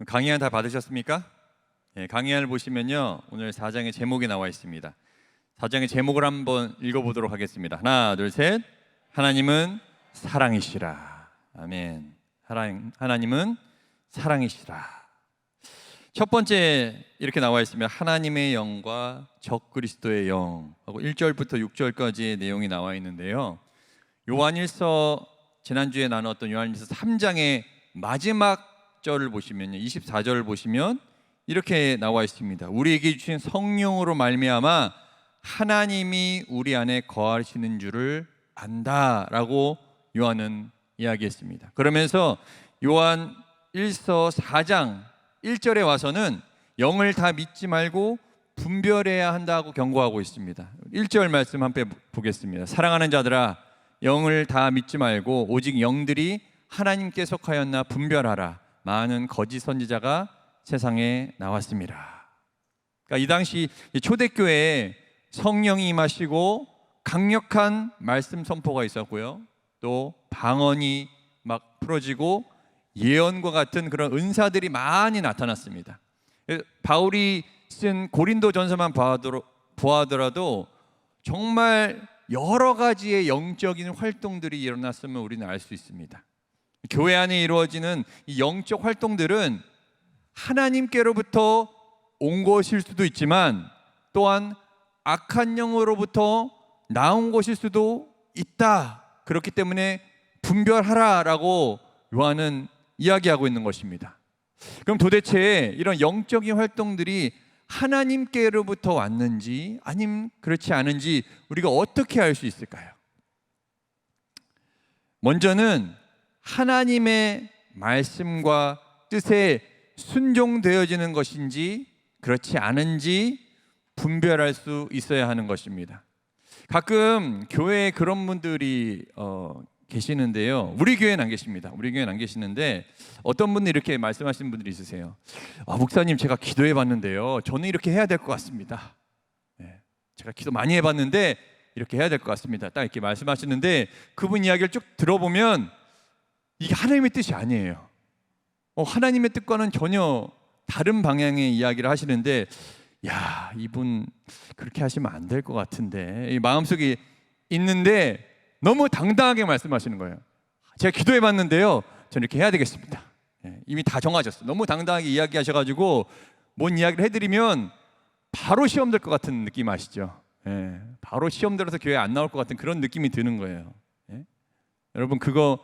강의안 다 받으셨습니까? 강의안을 보시면요, 오늘 4장의 제목이 나와 있습니다. 4장의 제목을 한번 읽어보도록 하겠습니다. 하나, 둘, 셋. 하나님은 사랑이시라. 아멘. 하나님은 사랑이시라. 첫 번째 이렇게 나와 있습니다. 하나님의 영과 적그리스도의 영 하고 1절부터 6절까지의 내용이 나와 있는데요, 요한일서 지난주에 나눴던 요한일서 3장의 마지막 절을 보시면요, 24절을 보시면 이렇게 나와 있습니다. 우리에게 주신 성령으로 말미암아 하나님이 우리 안에 거하시는 줄을 안다라고 요한은 이야기했습니다. 그러면서 요한 1서 4장 1절에 와서는 영을 다 믿지 말고 분별해야 한다고 경고하고 있습니다. 1절 말씀 한번 보겠습니다. 사랑하는 자들아, 영을 다 믿지 말고 오직 영들이 하나님께 속하였나 분별하라. 많은 거짓 선지자가 세상에 나왔습니다. 그러니까 이 당시 초대교회에 성령이 임하시고 강력한 말씀 선포가 있었고요, 또 방언이 막 풀어지고 예언과 같은 그런 은사들이 많이 나타났습니다. 바울이 쓴 고린도 전서만 보아더라도 정말 여러 가지의 영적인 활동들이 일어났음을 우리는 알 수 있습니다. 교회 안에 이루어지는 이 영적 활동들은 하나님께로부터 온 것일 수도 있지만 또한 악한 영으로부터 나온 것일 수도 있다. 그렇기 때문에 분별하라라고 요한은 이야기하고 있는 것입니다. 그럼 도대체 이런 영적인 활동들이 하나님께로부터 왔는지 아니면 그렇지 않은지 우리가 어떻게 알 수 있을까요? 먼저는 하나님의 말씀과 뜻에 순종되어지는 것인지 그렇지 않은지 분별할 수 있어야 하는 것입니다. 가끔 교회에 그런 분들이 계시는데요, 우리 교회는 안 계십니다. 우리 교회는 안 계시는데 어떤 분이 이렇게 말씀하시는 분들이 있으세요. 목사님, 제가 기도해 봤는데요, 저는 이렇게 해야 될 것 같습니다. 제가 기도 많이 해봤는데 이렇게 해야 될 것 같습니다. 딱 이렇게 말씀하시는데 그분 이야기를 쭉 들어보면 이게 하나님의 뜻이 아니에요. 하나님의 뜻과는 전혀 다른 방향의 이야기를 하시는데, 야, 이분 그렇게 하시면 안 될 것 같은데, 이 마음속에 있는데 너무 당당하게 말씀하시는 거예요. 제가 기도해 봤는데요, 저는 이렇게 해야 되겠습니다. 이미 다 정하셨어요. 너무 당당하게 이야기하셔가지고 뭔 이야기를 해드리면 바로 시험 될 것 같은 느낌 아시죠? 바로 시험 들어서 교회 안 나올 것 같은 그런 느낌이 드는 거예요. 여러분, 그거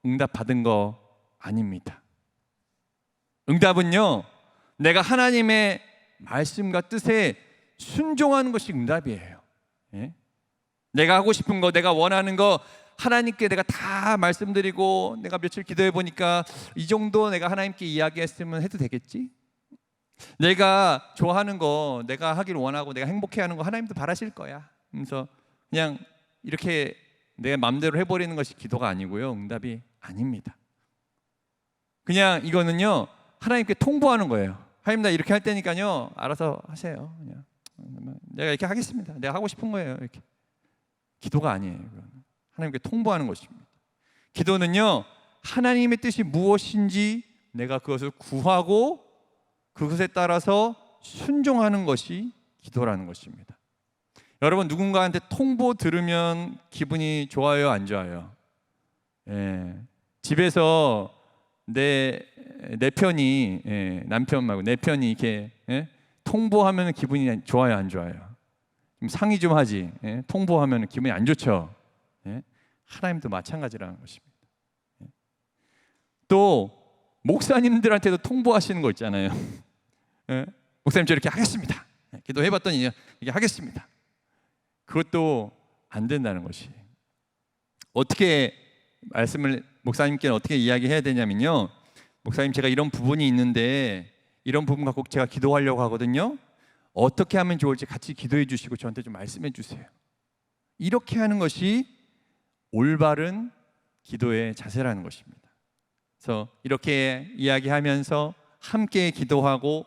응답 받은 거 아닙니다. 응답은요, 내가 하나님의 말씀과 뜻에 순종하는 것이 응답이에요. 내가 하고 싶은 거, 내가 원하는 거 하나님께 내가 다 말씀드리고 내가 며칠 기도해 보니까 이 정도 내가 하나님께 이야기했으면 해도 되겠지? 내가 좋아하는 거, 내가 하길 원하고 내가 행복해하는 거 하나님도 바라실 거야. 그래서 그냥 이렇게 내 마음대로 해버리는 것이 기도가 아니고요, 응답이 아닙니다. 그냥 이거는요, 하나님께 통보하는 거예요. 하나님, 나 이렇게 할 테니까요, 알아서 하세요. 그냥 내가 이렇게 하겠습니다. 내가 하고 싶은 거예요. 이렇게. 기도가 아니에요. 하나님께 통보하는 것입니다. 기도는요, 하나님의 뜻이 무엇인지 내가 그것을 구하고 그것에 따라서 순종하는 것이 기도라는 것입니다. 여러분, 누군가한테 통보 들으면 기분이 좋아요, 안 좋아요? 집에서 내 편이, 남편 말고 내 편이 이렇게 통보하면 기분이 좋아요, 안 좋아요? 좀 상의 좀 하지. 통보하면 기분이 안 좋죠. 하나님도 마찬가지라는 것입니다. 또 목사님들한테도 통보하시는 거 있잖아요. 목사님, 저 이렇게 하겠습니다. 기도해봤더니 이렇게 하겠습니다. 그것도 안 된다는 것이. 어떻게 말씀을 목사님께는 어떻게 이야기해야 되냐면요, 목사님, 제가 이런 부분이 있는데 이런 부분 갖고 제가 기도하려고 하거든요. 어떻게 하면 좋을지 같이 기도해 주시고 저한테 좀 말씀해 주세요. 이렇게 하는 것이 올바른 기도의 자세라는 것입니다. 그래서 이렇게 이야기하면서 함께 기도하고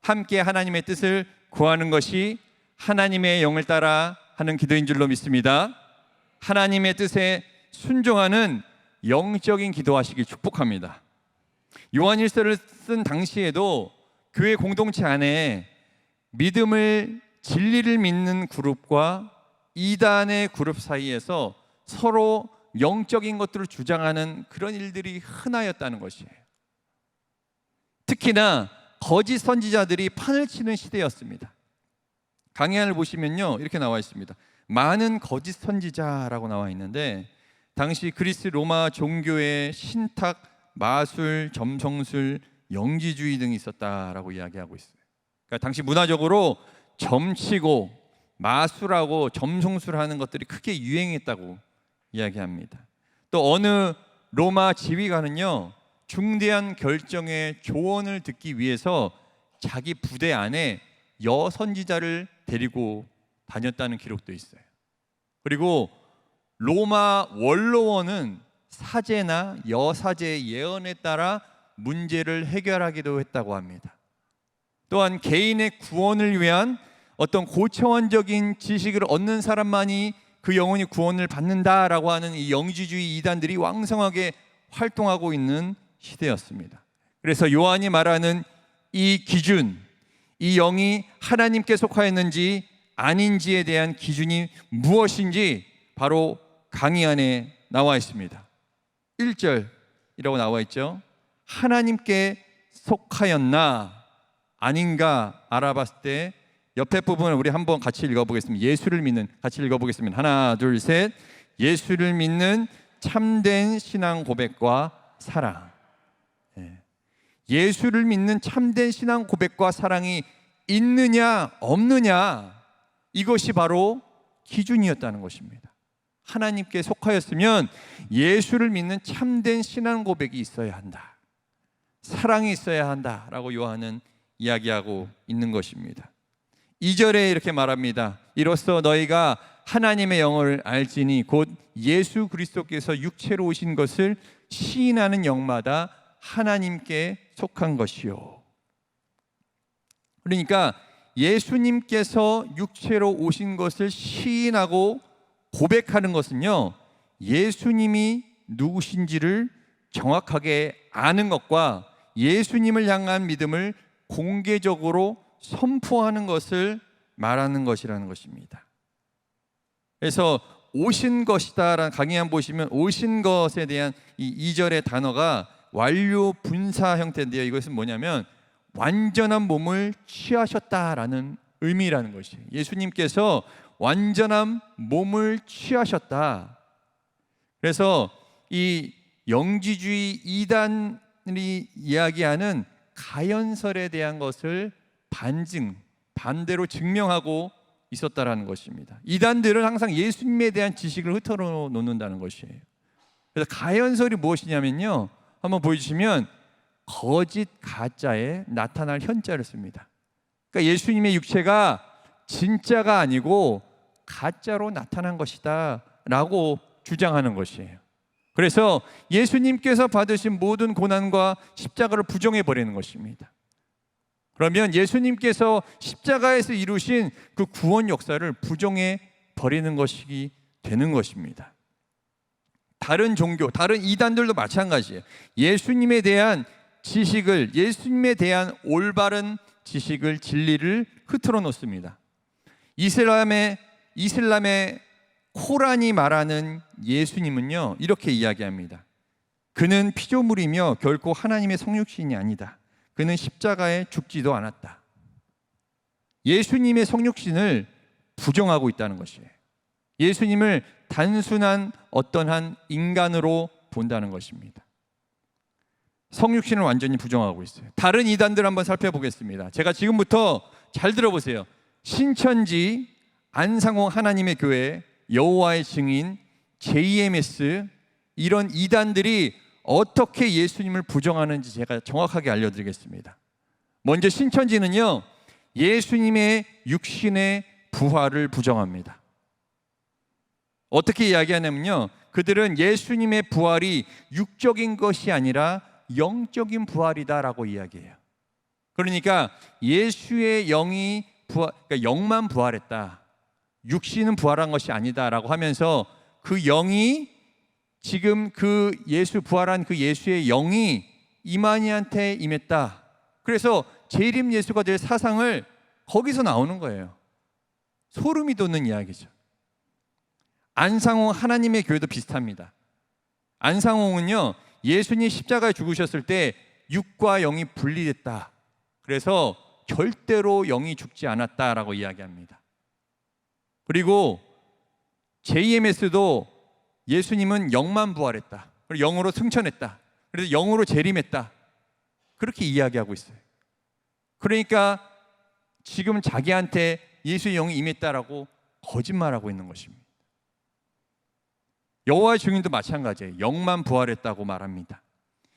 함께 하나님의 뜻을 구하는 것이 하나님의 영을 따라 하는 기도인 줄로 믿습니다. 하나님의 뜻에 순종하는 영적인 기도하시길 축복합니다. 요한일서를 쓴 당시에도 교회 공동체 안에 믿음을 진리를 믿는 그룹과 이단의 그룹 사이에서 서로 영적인 것들을 주장하는 그런 일들이 흔하였다는 것이에요. 특히나 거짓 선지자들이 판을 치는 시대였습니다. 강해안을 보시면요, 이렇게 나와 있습니다. 많은 거짓 선지자라고 나와 있는데, 당시 그리스 로마 종교의 신탁, 마술, 점성술, 영지주의 등이 있었다라고 이야기하고 있어요. 그러니까 당시 문화적으로 점치고 마술하고 점성술하는 것들이 크게 유행했다고 이야기합니다. 또 어느 로마 지휘관은요, 중대한 결정의 조언을 듣기 위해서 자기 부대 안에 여선지자를 데리고 다녔다는 기록도 있어요. 그리고 로마 원로원은 사제나 여사제의 예언에 따라 문제를 해결하기도 했다고 합니다. 또한 개인의 구원을 위한 어떤 고차원적인 지식을 얻는 사람만이 그 영혼이 구원을 받는다라고 하는 이 영지주의 이단들이 왕성하게 활동하고 있는 시대였습니다. 그래서 요한이 말하는 이 기준, 이 영이 하나님께 속하였는지 아닌지에 대한 기준이 무엇인지 바로 강의 안에 나와 있습니다. 1절이라고 나와 있죠. 하나님께 속하였나 아닌가 알아봤을 때 옆에 부분을 우리 한번 같이 읽어보겠습니다. 예수를 믿는, 같이 읽어보겠습니다. 하나, 둘, 셋. 예수를 믿는 참된 신앙 고백과 사랑. 예수를 믿는 참된 신앙 고백과 사랑이 있느냐 없느냐, 이것이 바로 기준이었다는 것입니다. 하나님께 속하였으면 예수를 믿는 참된 신앙 고백이 있어야 한다, 사랑이 있어야 한다라고 요한은 이야기하고 있는 것입니다. 2절에 이렇게 말합니다. 이로써 너희가 하나님의 영을 알지니 곧 예수 그리스도께서 육체로 오신 것을 시인하는 영마다 하나님께 속한 것이요. 그러니까 예수님께서 육체로 오신 것을 시인하고 고백하는 것은요, 예수님이 누구신지를 정확하게 아는 것과 예수님을 향한 믿음을 공개적으로 선포하는 것을 말하는 것이라는 것입니다. 그래서 오신 것이다라는 강의한 보시면 오신 것에 대한 이 2절의 단어가 완료 분사 형태인데요, 이것은 뭐냐면 완전한 몸을 취하셨다라는 의미라는 것이에요. 예수님께서 완전한 몸을 취하셨다. 그래서 이 영지주의 이단이 이야기하는 가연설에 대한 것을 반대로 증명하고 있었다라는 것입니다. 이단들은 항상 예수님에 대한 지식을 흩어져 놓는다는 것이에요. 그래서 가연설이 무엇이냐면요, 한번 보여주시면 거짓 가짜에 나타날 현자를 씁니다. 그러니까 예수님의 육체가 진짜가 아니고 가짜로 나타난 것이다 라고 주장하는 것이에요. 그래서 예수님께서 받으신 모든 고난과 십자가를 부정해 버리는 것입니다. 그러면 예수님께서 십자가에서 이루신 그 구원 역사를 부정해 버리는 것이 되는 것입니다. 다른 종교, 다른 이단들도 마찬가지예요. 예수님에 대한 지식을, 예수님에 대한 올바른 지식을, 진리를 흐트러 놓습니다. 이슬람의 코란이 말하는 예수님은요, 이렇게 이야기합니다. 그는 피조물이며 결코 하나님의 성육신이 아니다. 그는 십자가에 죽지도 않았다. 예수님의 성육신을 부정하고 있다는 것이에요. 예수님을 단순한 어떤 한 인간으로 본다는 것입니다. 성육신을 완전히 부정하고 있어요. 다른 이단들 한번 살펴보겠습니다. 제가 지금부터 잘 들어보세요. 신천지, 안상홍 하나님의 교회, 여호와의 증인, JMS, 이런 이단들이 어떻게 예수님을 부정하는지 제가 정확하게 알려드리겠습니다. 먼저 신천지는요, 예수님의 육신의 부활을 부정합니다. 어떻게 이야기하냐면요, 그들은 예수님의 부활이 육적인 것이 아니라 영적인 부활이다라고 이야기해요. 그러니까 예수의 영이 그러니까 영만 부활했다, 육신은 부활한 것이 아니다라고 하면서 그 영이 지금 그 예수 부활한 그 예수의 영이 이만희한테 임했다. 그래서 재림 예수가 될 사상을 거기서 나오는 거예요. 소름이 돋는 이야기죠. 안상홍 하나님의 교회도 비슷합니다. 안상홍은요, 예수님 십자가에 죽으셨을 때 육과 영이 분리됐다. 그래서 절대로 영이 죽지 않았다라고 이야기합니다. 그리고 JMS도 예수님은 영만 부활했다. 그리고 영으로 승천했다. 그래서 영으로 재림했다. 그렇게 이야기하고 있어요. 그러니까 지금 자기한테 예수의 영이 임했다라고 거짓말하고 있는 것입니다. 여호와의 증인도 마찬가지예요. 영만 부활했다고 말합니다.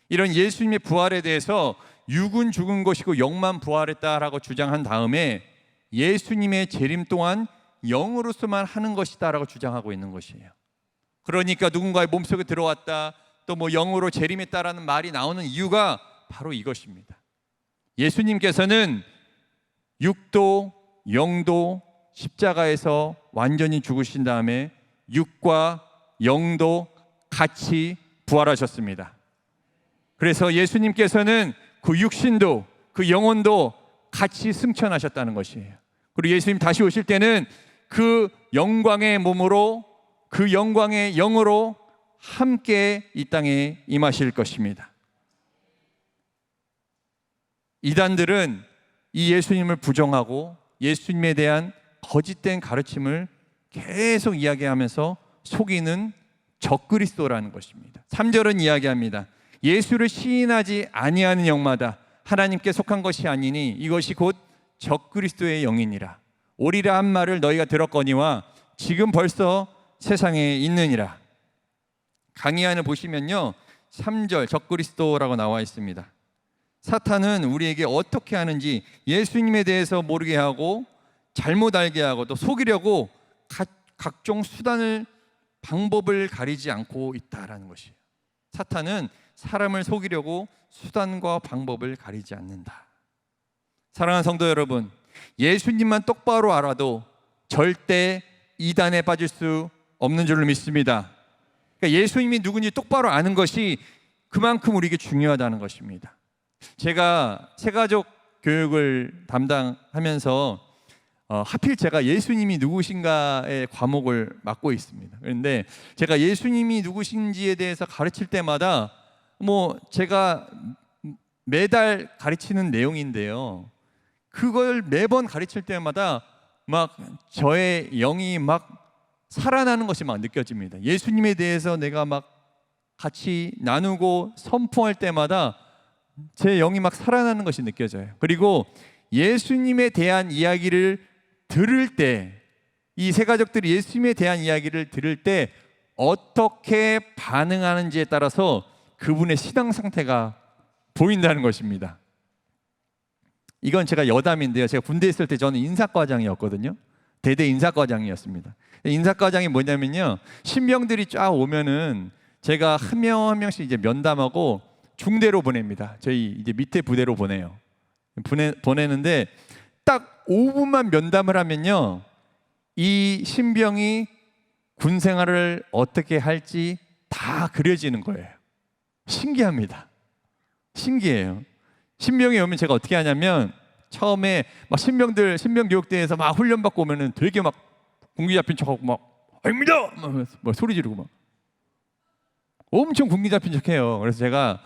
이런 예수님의 부활에 대해서 육은 죽은 것이고 영만 부활했다라고 주장한 다음에 예수님의 재림 또한 영으로서만 하는 것이다라고 주장하고 있는 것이에요. 그러니까 누군가의 몸속에 들어왔다, 또 뭐 영으로 재림했다라는 말이 나오는 이유가 바로 이것입니다. 예수님께서는 육도 영도 십자가에서 완전히 죽으신 다음에 육과 영도 같이 부활하셨습니다. 그래서 예수님께서는 그 육신도 그 영혼도 같이 승천하셨다는 것이에요. 그리고 예수님 다시 오실 때는 그 영광의 몸으로 그 영광의 영으로 함께 이 땅에 임하실 것입니다. 이단들은 이 예수님을 부정하고 예수님에 대한 거짓된 가르침을 계속 이야기하면서 속이는 적그리스도라는 것입니다. 3절은 이야기합니다. 예수를 시인하지 아니하는 영마다 하나님께 속한 것이 아니니 이것이 곧 적그리스도의 영이니라. 오리라 한 말을 너희가 들었거니와 지금 벌써 세상에 있느니라. 강의안을 보시면요, 3절 적그리스도라고 나와 있습니다. 사탄은 우리에게 어떻게 하는지 예수님에 대해서 모르게 하고 잘못 알게 하고 또 속이려고 각종 수단을 방법을 가리지 않고 있다라는 것이에요. 사탄은 사람을 속이려고 수단과 방법을 가리지 않는다. 사랑하는 성도 여러분, 예수님만 똑바로 알아도 절대 이단에 빠질 수 없는 줄로 믿습니다. 그러니까 예수님이 누군지 똑바로 아는 것이 그만큼 우리에게 중요하다는 것입니다. 제가 새가족 교육을 담당하면서 하필 제가 예수님이 누구신가의 과목을 맡고 있습니다. 그런데 제가 예수님이 누구신지에 대해서 가르칠 때마다 제가 매달 가르치는 내용인데요, 그걸 매번 가르칠 때마다 막 저의 영이 막 살아나는 것이 막 느껴집니다. 예수님에 대해서 내가 막 같이 나누고 선포할 때마다 제 영이 막 살아나는 것이 느껴져요. 그리고 예수님에 대한 이야기를 들을 때, 이 세 가족들이 예수님에 대한 이야기를 들을 때 어떻게 반응하는지에 따라서 그분의 신앙 상태가 보인다는 것입니다. 이건 제가 여담인데요, 제가 군대에 있을 때 저는 인사과장이었거든요. 대대 인사과장이었습니다. 인사과장이 뭐냐면요, 신병들이 쫙 오면은 제가 한 명 한 명씩 이제 면담하고 중대로 보냅니다. 저희 이제 밑에 부대로 보내는데 딱 5분만 면담을 하면요, 이 신병이 군 생활을 어떻게 할지 다 그려지는 거예요. 신기합니다. 신기해요. 신병이 오면 제가 어떻게 하냐면, 처음에 막 신병 교육대에서 막 훈련받고 오면은 되게 막 군기 잡힌 척하고 막 아닙니다! 막 소리 지르고 막 엄청 군기 잡힌 척해요. 그래서 제가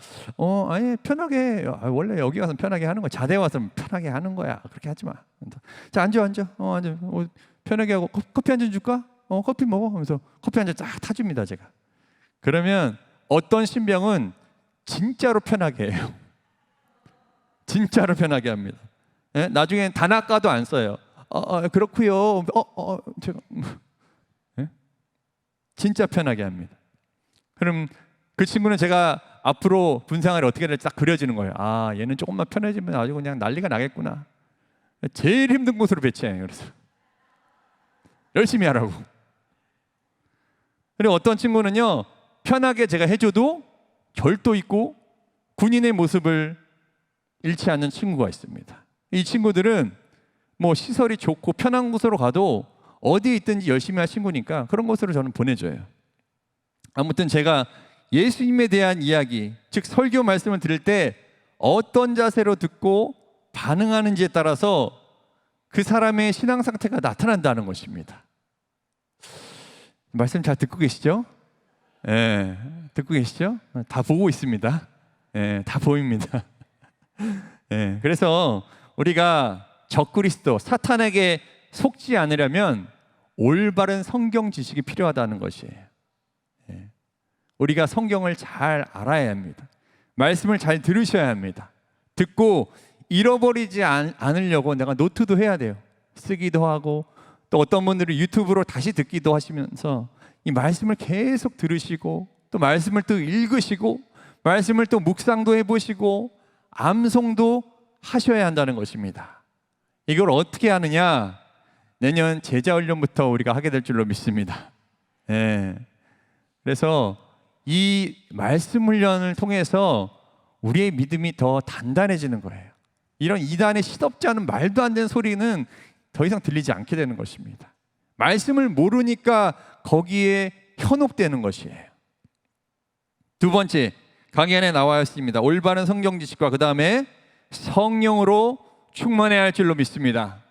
아니 편하게, 원래 여기 와서 편하게 하는 거야. 자대 와서 편하게 하는 거야. 그렇게 하지 마. 자, 앉아. 편하게 하고 커피 한 잔 줄까? 커피 먹어. 하면서 커피 한 잔 쫙 타줍니다, 제가. 그러면 어떤 신병은 진짜로 편하게 해요. 진짜로 편하게 합니다. 예? 나중엔 단아까도 안 써요. 그렇고요. 제가 예? 진짜 편하게 합니다. 그럼 그 친구는 제가 앞으로 군생활이 어떻게 될지 딱 그려지는 거예요. 아, 얘는 조금만 편해지면 아주 그냥 난리가 나겠구나. 제일 힘든 곳으로 배치해요. 그래서 열심히 하라고. 그리고 어떤 친구는요, 편하게 제가 해줘도 절도 있고 군인의 모습을 잃지 않는 친구가 있습니다. 이 친구들은 시설이 좋고 편한 곳으로 가도 어디에 있든지 열심히 할 친구니까 그런 곳으로 저는 보내줘요. 아무튼 제가 예수님에 대한 이야기, 즉 설교 말씀을 들을 때 어떤 자세로 듣고 반응하는지에 따라서 그 사람의 신앙 상태가 나타난다는 것입니다. 말씀 잘 듣고 계시죠? 예, 듣고 계시죠? 다 보고 있습니다. 예, 다 보입니다. 예, 그래서 우리가 적그리스도, 사탄에게 속지 않으려면 올바른 성경 지식이 필요하다는 것이에요. 예, 우리가 성경을 잘 알아야 합니다. 말씀을 잘 들으셔야 합니다. 듣고 잃어버리지 않으려고 내가 노트도 해야 돼요. 쓰기도 하고, 또 어떤 분들은 유튜브로 다시 듣기도 하시면서 이 말씀을 계속 들으시고, 또 말씀을 또 읽으시고, 말씀을 또 묵상도 해보시고 암송도 하셔야 한다는 것입니다. 이걸 어떻게 하느냐? 내년 제자훈련부터 우리가 하게 될 줄로 믿습니다. 예. 그래서 이 말씀 훈련을 통해서 우리의 믿음이 더 단단해지는 거예요. 이런 이단의 시덥지 않은 말도 안 되는 소리는 더 이상 들리지 않게 되는 것입니다. 말씀을 모르니까 거기에 현혹되는 것이에요. 두 번째, 강의 안에 나와 있습니다. 올바른 성경 지식과 그 다음에 성령으로 충만해야 할 줄로 믿습니다.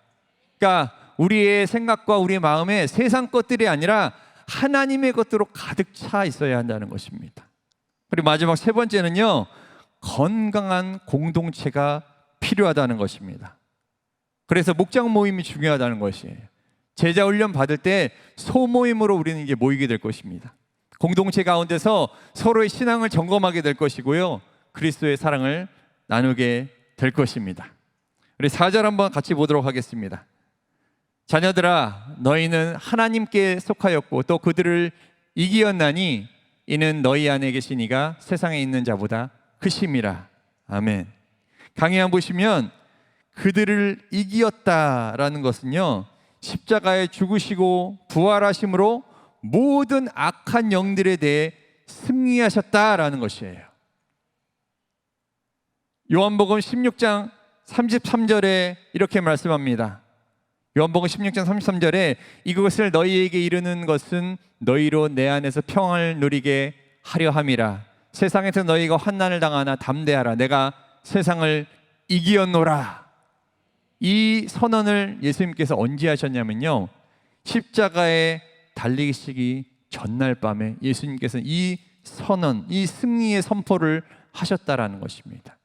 그러니까 우리의 생각과 우리의 마음에 세상 것들이 아니라 하나님의 것들로 가득 차 있어야 한다는 것입니다. 그리고 마지막 세 번째는요, 건강한 공동체가 필요하다는 것입니다. 그래서 목장 모임이 중요하다는 것이에요. 제자 훈련 받을 때 소모임으로 우리는 이제 모이게 될 것입니다. 공동체 가운데서 서로의 신앙을 점검하게 될 것이고요, 그리스도의 사랑을 나누게 될 것입니다. 우리 4절 한번 같이 보도록 하겠습니다. 자녀들아, 너희는 하나님께 속하였고 또 그들을 이기었나니 이는 너희 안에 계신 이가 세상에 있는 자보다 크심이라. 아멘. 강의 한번 보시면 그들을 이기었다라는 것은요, 십자가에 죽으시고 부활하심으로 모든 악한 영들에 대해 승리하셨다라는 것이에요. 요한복음 16장 33절에 이렇게 말씀합니다. 요한복음 16장 33절에 이것을 너희에게 이르는 것은 너희로 내 안에서 평안을 누리게 하려 함이라. 세상에서 너희가 환난을 당하나 담대하라. 내가 세상을 이기었노라. 이 선언을 예수님께서 언제 하셨냐면요, 십자가에 달리시기 전날 밤에 예수님께서 이 선언, 이 승리의 선포를 하셨다라는 것입니다.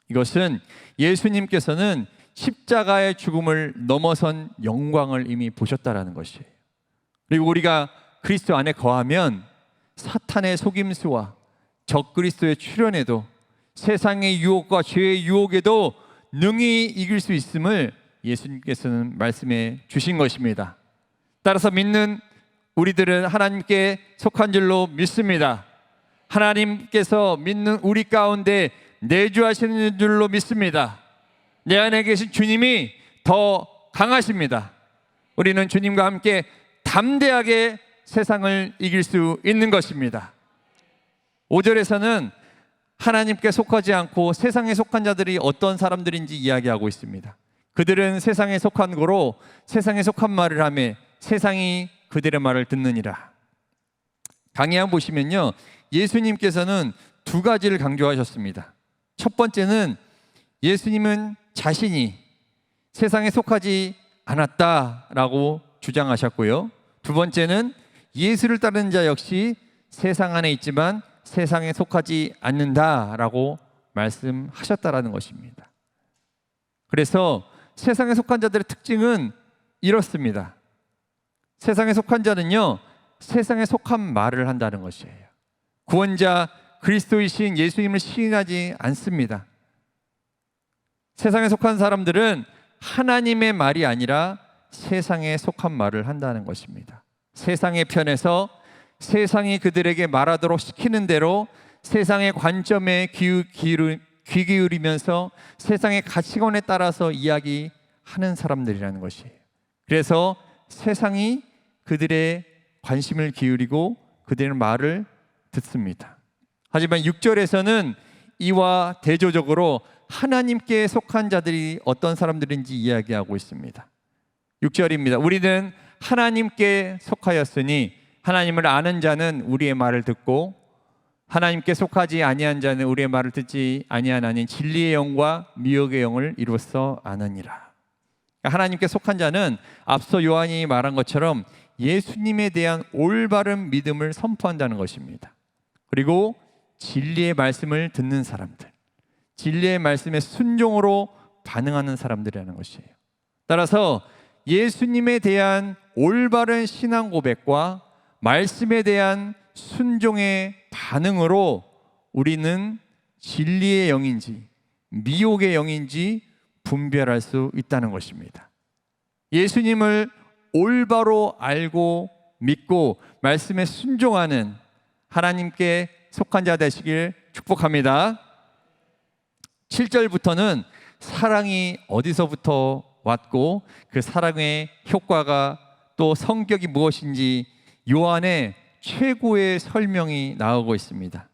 이것은 예수님께서는 십자가의 죽음을 넘어선 영광을 이미 보셨다라는 것이에요. 그리고 우리가 그리스도 안에 거하면 사탄의 속임수와 적그리스도의 출현에도 세상의 유혹과 죄의 유혹에도 능히 이길 수 있음을 예수님께서는 말씀해 주신 것입니다. 따라서 믿는 우리들은 하나님께 속한 줄로 믿습니다. 하나님께서 믿는 우리 가운데 내주하시는 줄로 믿습니다. 내 안에 계신 주님이 더 강하십니다. 우리는 주님과 함께 담대하게 세상을 이길 수 있는 것입니다. 5절에서는 하나님께 속하지 않고 세상에 속한 자들이 어떤 사람들인지 이야기하고 있습니다. 그들은 세상에 속한 거로 세상에 속한 말을 하며 세상이 그들의 말을 듣느니라. 강의 한번 보시면요, 예수님께서는 두 가지를 강조하셨습니다. 첫 번째는 예수님은 자신이 세상에 속하지 않았다라고 주장하셨고요, 두 번째는 예수를 따르는 자 역시 세상 안에 있지만 세상에 속하지 않는다라고 말씀하셨다라는 것입니다. 그래서 세상에 속한 자들의 특징은 이렇습니다. 세상에 속한 자는요, 세상에 속한 말을 한다는 것이에요. 구원자 그리스도이신 예수님을 시인하지 않습니다. 세상에 속한 사람들은 하나님의 말이 아니라 세상에 속한 말을 한다는 것입니다. 세상의 편에서 세상이 그들에게 말하도록 시키는 대로 세상의 관점에 귀 기울이면서 세상의 가치관에 따라서 이야기하는 사람들이라는 것이에요. 그래서 세상이 그들의 관심을 기울이고 그들의 말을 듣습니다. 하지만 6절에서는 이와 대조적으로 하나님께 속한 자들이 어떤 사람들인지 이야기하고 있습니다. 6절입니다. 우리는 하나님께 속하였으니 하나님을 아는 자는 우리의 말을 듣고 하나님께 속하지 아니한 자는 우리의 말을 듣지 아니하나니 진리의 영과 미혹의 영을 이루어 아느니라. 하나님께 속한 자는 앞서 요한이 말한 것처럼 예수님에 대한 올바른 믿음을 선포한다는 것입니다. 그리고 진리의 말씀을 듣는 사람들, 진리의 말씀에 순종으로 반응하는 사람들이라는 것이에요. 따라서 예수님에 대한 올바른 신앙 고백과 말씀에 대한 순종의 반응으로 우리는 진리의 영인지 미혹의 영인지 분별할 수 있다는 것입니다. 예수님을 올바로 알고 믿고 말씀에 순종하는 하나님께 속한 자 되시길 축복합니다. 7절부터는 사랑이 어디서부터 왔고 그 사랑의 효과가 또 성격이 무엇인지 요한의 최고의 설명이 나오고 있습니다.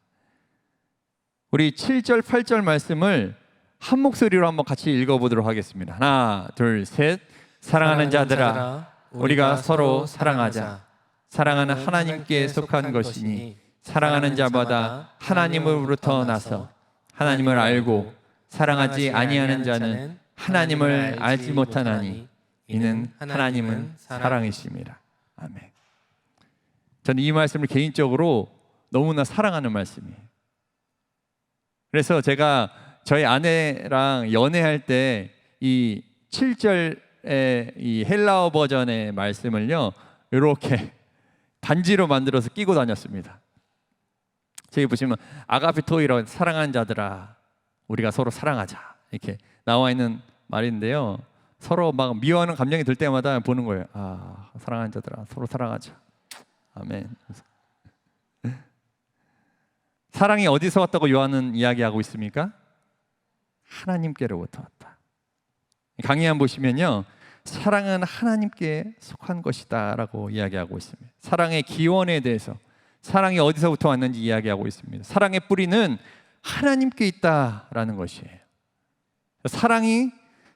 우리 7절, 8절 말씀을 한 목소리로 한번 같이 읽어보도록 하겠습니다. 하나, 둘, 셋. 사랑하는 자들아, 우리가 서로 사랑하자. 사랑은 하나님께 속한 것이니 사랑하는 자마다 하나님으로부터 나서 하나님을 알고 사랑하지 아니하는 자는 하나님을 알지 못하나니 이는 하나님은 사랑이심이라. 아멘. 저는 이 말씀을 개인적으로 너무나 사랑하는 말씀이에요. 그래서 제가 저희 아내랑 연애할 때 이 7절의 이 헬라어 버전의 말씀을요 이렇게 반지로 만들어서 끼고 다녔습니다. 저기 보시면 아가페토이라고 사랑하는 자들아 우리가 서로 사랑하자 이렇게 나와 있는 말인데요. 서로 막 미워하는 감정이 들 때마다 보는 거예요. 아, 사랑하는 자들아 서로 사랑하자. 아멘. 사랑이 어디서 왔다고 요한은 이야기하고 있습니까? 하나님께로부터 왔다. 강의한 보시면요, 사랑은 하나님께 속한 것이다 라고 이야기하고 있습니다. 사랑의 기원에 대해서, 사랑이 어디서부터 왔는지 이야기하고 있습니다. 사랑의 뿌리는 하나님께 있다라는 것이에요.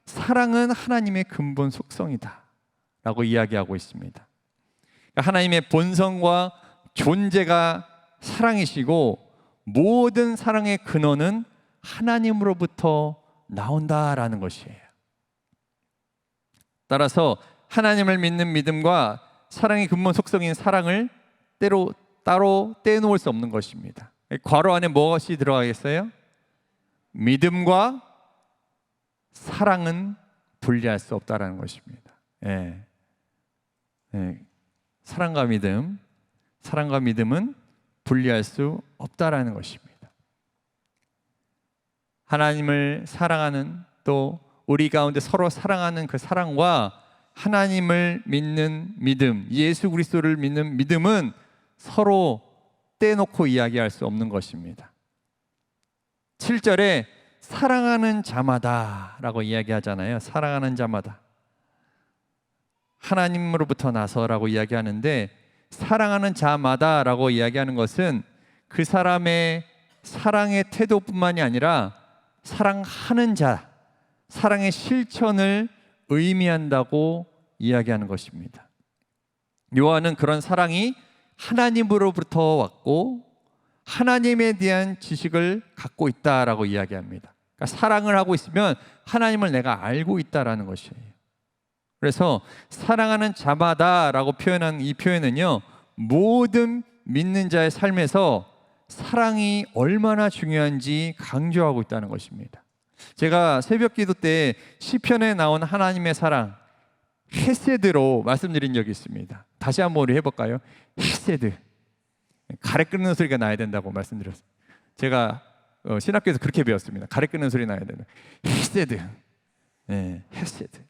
사랑은 하나님의 근본 속성이다 라고 이야기하고 있습니다. 하나님의 본성과 존재가 사랑이시고 모든 사랑의 근원은 하나님으로부터 나온다라는 것이에요. 따라서 하나님을 믿는 믿음과 사랑의 근본 속성인 사랑을 따로 떼놓을 수 없는 것입니다. 괄호 안에 무엇이 들어가겠어요? 믿음과 사랑은 분리할 수 없다라는 것입니다. 사랑과 믿음은 분리할 수 없다라는 것입니다. 하나님을 사랑하는 또 우리 가운데 서로 사랑하는 그 사랑과 하나님을 믿는 믿음, 예수 그리스도를 믿는 믿음은 서로 떼놓고 이야기할 수 없는 것입니다. 7절에 사랑하는 자마다 라고 이야기하잖아요. 사랑하는 자마다 하나님으로부터 나서라고 이야기하는데, 사랑하는 자마다 라고 이야기하는 것은 그 사람의 사랑의 태도뿐만이 아니라 사랑하는 자, 사랑의 실천을 의미한다고 이야기하는 것입니다. 요한은 그런 사랑이 하나님으로부터 왔고 하나님에 대한 지식을 갖고 있다라고 이야기합니다. 그러니까 사랑을 하고 있으면 하나님을 내가 알고 있다라는 것이에요. 그래서 사랑하는 자마다라고 표현한 이 표현은요, 모든 믿는 자의 삶에서 사랑이 얼마나 중요한지 강조하고 있다는 것입니다. 제가 새벽기도 때 시편에 나온 하나님의 사랑 헤세드로 말씀드린 적이 있습니다. 다시 한번 우리 해볼까요? 헤세드, 가래 끓는 소리가 나야 된다고 말씀드렸어요. 제가 신학교에서 그렇게 배웠습니다. 가래 끓는 소리 나야 된다. 헤세드, 헤세드.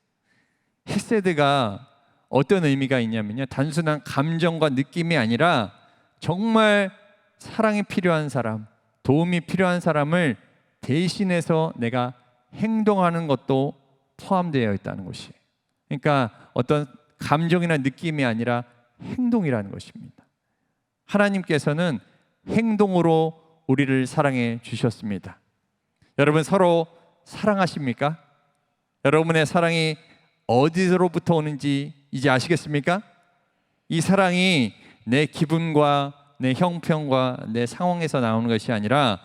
헤세드가 어떤 의미가 있냐면요, 단순한 감정과 느낌이 아니라 정말 사랑이 필요한 사람, 도움이 필요한 사람을 대신해서 내가 행동하는 것도 포함되어 있다는 것이에요. 그러니까 어떤 감정이나 느낌이 아니라 행동이라는 것입니다. 하나님께서는 행동으로 우리를 사랑해 주셨습니다. 여러분 서로 사랑하십니까? 여러분의 사랑이 어디서로부터 오는지 이제 아시겠습니까? 이 사랑이 내 기분과 내 형편과 내 상황에서 나오는 것이 아니라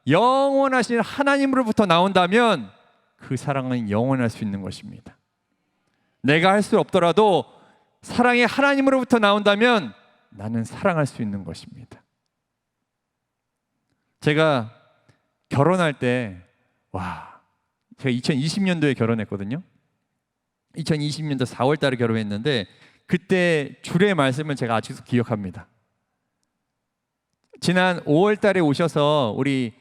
영원하신 하나님으로부터 나온다면 그 사랑은 영원할 수 있는 것입니다. 내가 할 수 없더라도 사랑이 하나님으로부터 나온다면 나는 사랑할 수 있는 것입니다. 제가 결혼할 때 제가 2020년도에 결혼했거든요. 2020년도 4월 달에 결혼했는데 그때 주례의 말씀을 제가 아직도 기억합니다. 지난 5월 달에 오셔서 우리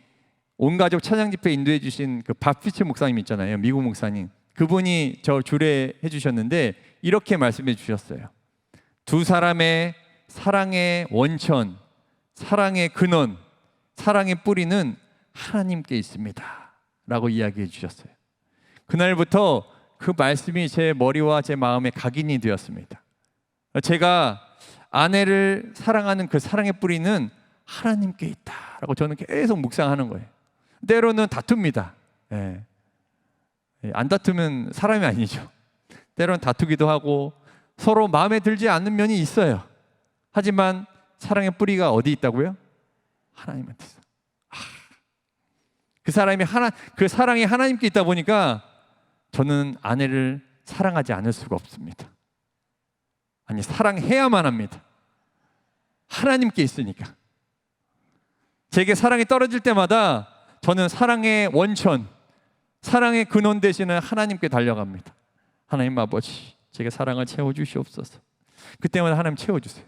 온가족 찬양 집회 인도해 주신 그 밥피츠 목사님 있잖아요. 미국 목사님. 그분이 저 주례해 주셨는데 이렇게 말씀해 주셨어요. 두 사람의 사랑의 원천, 사랑의 근원, 사랑의 뿌리는 하나님께 있습니다 라고 이야기해 주셨어요. 그날부터 그 말씀이 제 머리와 제 마음에 각인이 되었습니다. 제가 아내를 사랑하는 그 사랑의 뿌리는 하나님께 있다라고 저는 계속 묵상하는 거예요. 때로는 다툽니다. 안 다투면 사람이 아니죠. 때로는 다투기도 하고 서로 마음에 들지 않는 면이 있어요. 하지만 사랑의 뿌리가 어디 있다고요? 하나님한테 있어. 그 사랑이 하나님께 있다 보니까 저는 아내를 사랑하지 않을 수가 없습니다. 아니, 사랑해야만 합니다. 하나님께 있으니까. 제게 사랑이 떨어질 때마다 저는 사랑의 원천, 사랑의 근원 되시는 하나님께 달려갑니다. 하나님 아버지, 제게 사랑을 채워주시옵소서. 그때마다 하나님 채워주세요.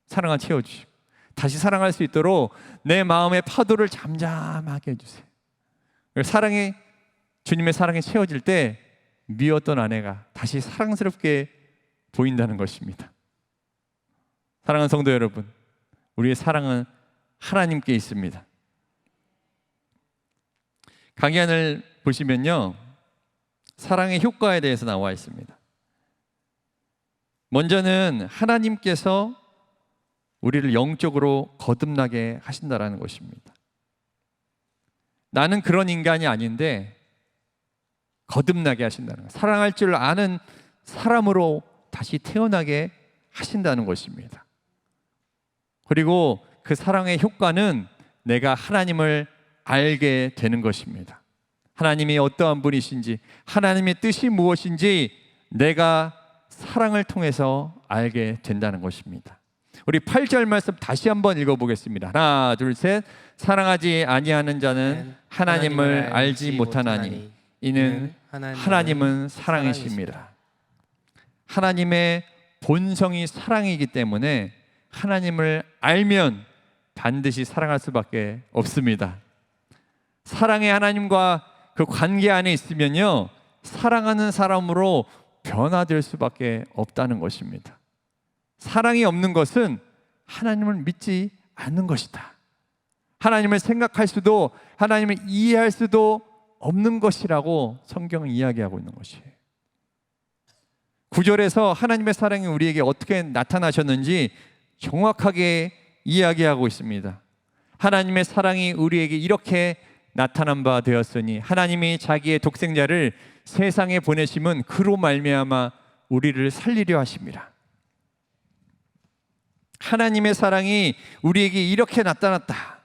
사랑을 채워주시고 다시 사랑할 수 있도록 내 마음의 파도를 잠잠하게 해주세요. 주님의 사랑이 채워질 때 미웠던 아내가 다시 사랑스럽게 보인다는 것입니다. 사랑하는 성도 여러분, 우리의 사랑은 하나님께 있습니다. 강의안을 보시면요, 사랑의 효과에 대해서 나와 있습니다. 먼저는 하나님께서 우리를 영적으로 거듭나게 하신다라는 것입니다. 나는 그런 인간이 아닌데 거듭나게 하신다는 것, 사랑할 줄 아는 사람으로 다시 태어나게 하신다는 것입니다. 그리고 그 사랑의 효과는 내가 하나님을 알게 되는 것입니다. 하나님이 어떠한 분이신지, 하나님의 뜻이 무엇인지 내가 사랑을 통해서 알게 된다는 것입니다. 우리 8절 말씀 다시 한번 읽어보겠습니다. 하나, 둘, 셋. 사랑하지 아니하는 자는 하나님을 알지 못하나니 이는 하나님은 사랑이십니다. 하나님의 본성이 사랑이기 때문에 하나님을 알면 반드시 사랑할 수밖에 없습니다. 사랑의 하나님과 그 관계 안에 있으면요, 사랑하는 사람으로 변화될 수밖에 없다는 것입니다. 사랑이 없는 것은 하나님을 믿지 않는 것이다. 하나님을 생각할 수도, 하나님을 이해할 수도 없는 것이라고 성경은 이야기하고 있는 것이에요. 9절에서 하나님의 사랑이 우리에게 어떻게 나타나셨는지 정확하게 이야기하고 있습니다. 하나님의 사랑이 우리에게 이렇게 나타난 바 되었으니 하나님이 자기의 독생자를 세상에 보내심은 그로 말미암아 우리를 살리려 하심이라. 하나님의 사랑이 우리에게 이렇게 나타났다.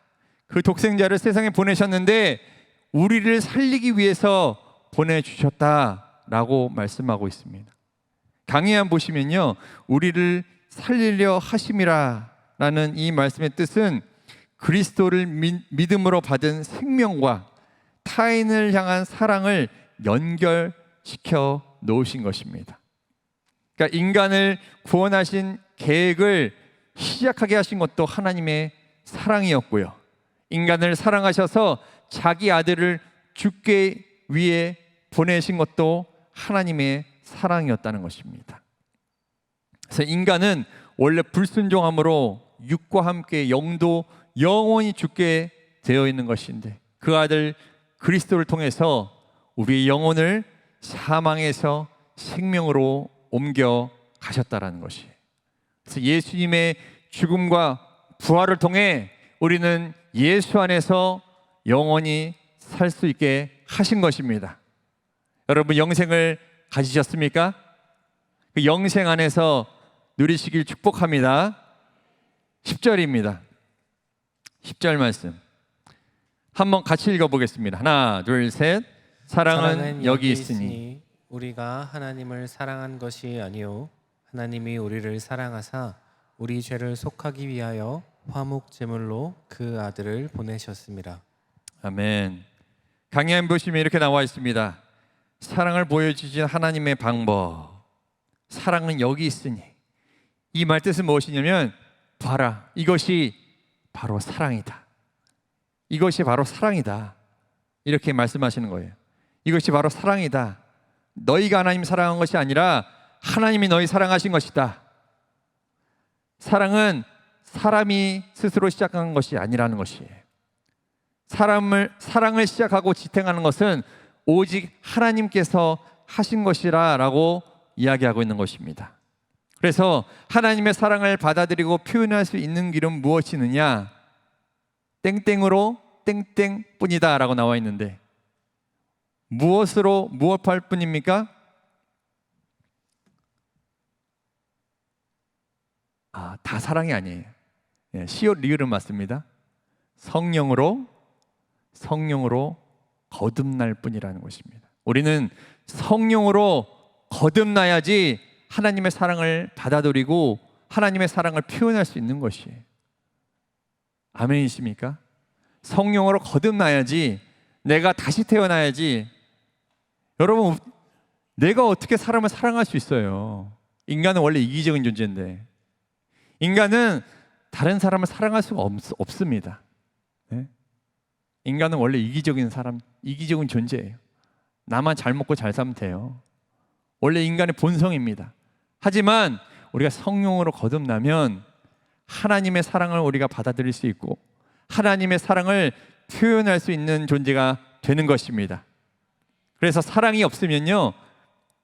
그 독생자를 세상에 보내셨는데 우리를 살리기 위해서 보내주셨다라고 말씀하고 있습니다. 강해안 보시면요, 우리를 살리려 하심이라 라는 이 말씀의 뜻은 그리스도를 믿음으로 받은 생명과 타인을 향한 사랑을 연결시켜 놓으신 것입니다. 그러니까 인간을 구원하신 계획을 시작하게 하신 것도 하나님의 사랑이었고요, 인간을 사랑하셔서 자기 아들을 죽게 위해 보내신 것도 하나님의 사랑이었다는 것입니다. 그래서 인간은 원래 불순종함으로 육과 함께 영도 영원히 죽게 되어 있는 것인데 그 아들 그리스도를 통해서 우리의 영혼을 사망에서 생명으로 옮겨 가셨다라는 것이에요. 그래서 예수님의 죽음과 부활을 통해 우리는 예수 안에서 영원히 살 수 있게 하신 것입니다. 여러분, 영생을 가지셨습니까? 그 영생 안에서 누리시길 축복합니다. 10절입니다. 10절 말씀 한번 같이 읽어보겠습니다. 하나, 둘, 셋. 사랑은 여기 있으니 우리가 하나님을 사랑한 것이 아니요 하나님이 우리를 사랑하사 우리 죄를 속하기 위하여 화목 제물로 그 아들을 보내셨습니다. 아멘. 강해한 보시면 이렇게 나와 있습니다. 사랑을 보여주신 하나님의 방법, 사랑은 여기 있으니. 이 말 뜻은 무엇이냐면 봐라, 이것이 바로 사랑이다. 이것이 바로 사랑이다. 이렇게 말씀하시는 거예요. 이것이 바로 사랑이다. 너희가 하나님 사랑한 것이 아니라 하나님이 너희 사랑하신 것이다. 사랑은 사람이 스스로 시작한 것이 아니라는 것이에요. 사랑을 시작하고 지탱하는 것은 오직 하나님께서 하신 것이라고 이야기하고 있는 것입니다. 그래서 하나님의 사랑을 받아들이고 표현할 수 있는 길은 무엇이느냐? 땡땡으로 땡땡뿐이다 라고 나와 있는데 무엇으로 무엇할 뿐입니까? 다 사랑이 아니에요. 시옷 리을은 맞습니다. 성령으로 거듭날 뿐이라는 것입니다. 우리는 성령으로 거듭나야지 하나님의 사랑을 받아들이고 하나님의 사랑을 표현할 수 있는 것이에요. 아멘이십니까? 성령으로 거듭나야지, 내가 다시 태어나야지. 여러분, 내가 어떻게 사람을 사랑할 수 있어요? 인간은 원래 이기적인 존재인데, 인간은 다른 사람을 사랑할 수가 없습니다. 네? 인간은 원래 이기적인 존재예요. 나만 잘 먹고 잘 살면 돼요. 원래 인간의 본성입니다. 하지만 우리가 성령으로 거듭나면 하나님의 사랑을 우리가 받아들일 수 있고 하나님의 사랑을 표현할 수 있는 존재가 되는 것입니다. 그래서 사랑이 없으면요,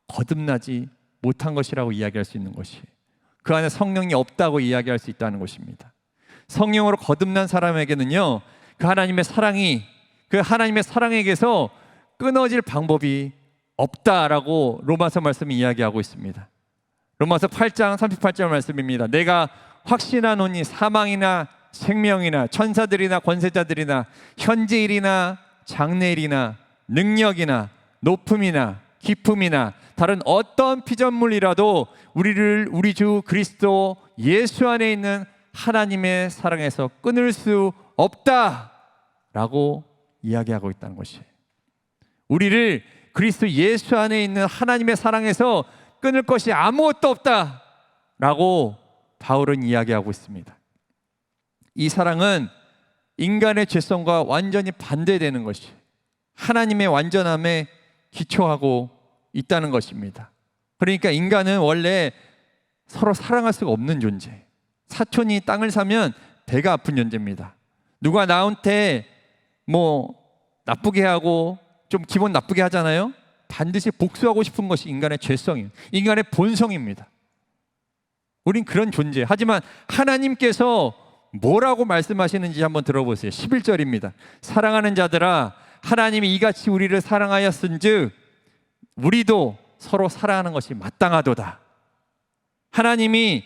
거듭나지 못한 것이라고 이야기할 수 있는 것이에요. 그 안에 성령이 없다고 이야기할 수 있다는 것입니다. 성령으로 거듭난 사람에게는요, 그 하나님의 사랑에게서 끊어질 방법이 없다라고 로마서 말씀이 이야기하고 있습니다. 로마서 8장 38절 말씀입니다. 내가 확신하노니 사망이나 생명이나 천사들이나 권세자들이나 현재일이나 장래일이나 능력이나 높음이나 깊음이나 다른 어떤 피조물이라도 우리를 우리 주 그리스도 예수 안에 있는 하나님의 사랑에서 끊을 수 없다라고 이야기하고 있다는 것이에요. 우리를 그리스도 예수 안에 있는 하나님의 사랑에서 끊을 것이 아무것도 없다라고 바울은 이야기하고 있습니다. 이 사랑은 인간의 죄성과 완전히 반대되는 것이 하나님의 완전함에 기초하고 있다는 것입니다. 그러니까 인간은 원래 서로 사랑할 수가 없는 존재. 사촌이 땅을 사면 배가 아픈 존재입니다. 누가 나한테 나쁘게 하고 좀 기분 나쁘게 하잖아요. 반드시 복수하고 싶은 것이 인간의 죄성이에요. 인간의 본성입니다. 우린 그런 존재. 하지만 하나님께서 뭐라고 말씀하시는지 한번 들어보세요. 11절입니다. 사랑하는 자들아, 하나님이 이같이 우리를 사랑하였은즉 우리도 서로 사랑하는 것이 마땅하도다. 하나님이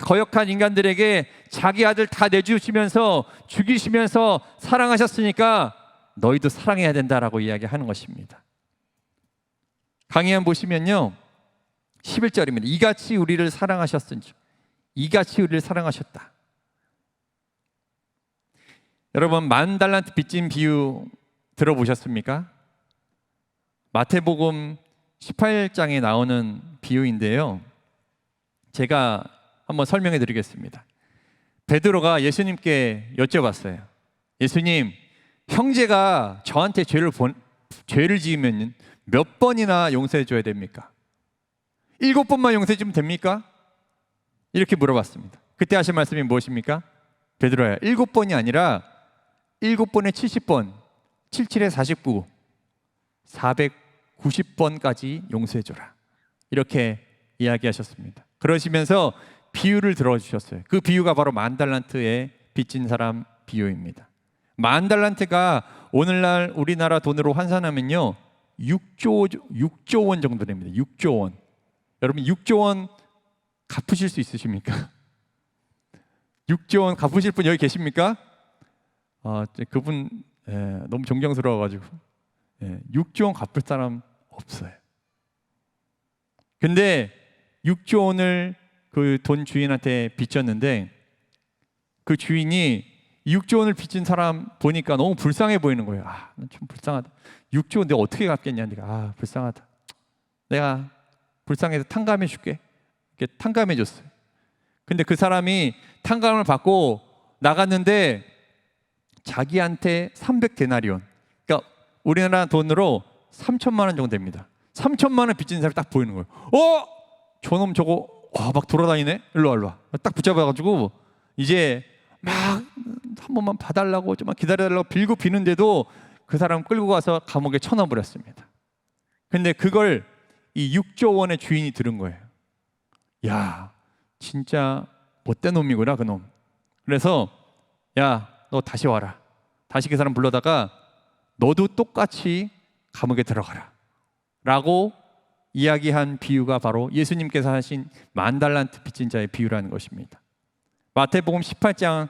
거역한 인간들에게 자기 아들 다 내주시면서 죽이시면서 사랑하셨으니까 너희도 사랑해야 된다라고 이야기하는 것입니다. 강의한 보시면요, 11절입니다. 이같이 우리를 사랑하셨은즉, 이같이 우리를 사랑하셨다. 여러분, 10,000달란트 빚진 비유 들어보셨습니까? 마태복음 18장에 나오는 비유인데요, 제가 한번 설명해 드리겠습니다. 베드로가 예수님께 여쭤봤어요. 예수님, 형제가 저한테 죄를 지으면 몇 번이나 용서해 줘야 됩니까? 7번만 용서해 주면 됩니까? 이렇게 물어봤습니다. 그때 하신 말씀이 무엇입니까? 베드로야, 7번이 아니라 7번에 70번, 77에 49, 490번까지 용서해 줘라. 이렇게 이야기하셨습니다. 그러시면서 비유를 들어주셨어요. 그 비유가 바로 10,000달란트의 빚진 사람 비유입니다. 10,000달란트가 오늘날 우리나라 돈으로 환산하면요 6조 원 정도 됩니다. 6조 원. 여러분, 6조 원 갚으실 수 있으십니까? 6조 원 갚으실 분 여기 계십니까? 그분 너무 존경스러워가지고 6조 원 갚을 사람 없어요. 근데 6조 원을 그 돈 주인한테 빚졌는데 그 주인이 6조 원을 빚진 사람 보니까 너무 불쌍해 보이는 거예요. 좀 불쌍하다. 6조 원 내가 어떻게 갚겠냐. 내가 불쌍하다. 내가 불쌍해서 탕감해 줄게. 이렇게 탕감해 줬어요. 근데 그 사람이 탕감을 받고 나갔는데 자기한테 300데나리온, 그러니까 우리나라 돈으로 3천만 원 정도 됩니다. 3천만 원 빚진 사람이 딱 보이는 거예요. 저놈 저거 막 돌아다니네. 일로 와. 딱 붙잡아가지고 이제 막 한 번만 봐달라고 좀만 기다려달라고 빌고 비는데도 그 사람 끌고 가서 감옥에 쳐넣어버렸습니다. 근데 그걸 이 6조 원의 주인이 들은 거예요. 야, 진짜 못된 놈이구나 그놈. 그래서 야, 너 다시 와라. 다시 그 사람 불러다가 너도 똑같이 감옥에 들어가라 라고 이야기한 비유가 바로 예수님께서 하신 10,000달란트 빚진 자의 비유라는 것입니다. 마태복음 18장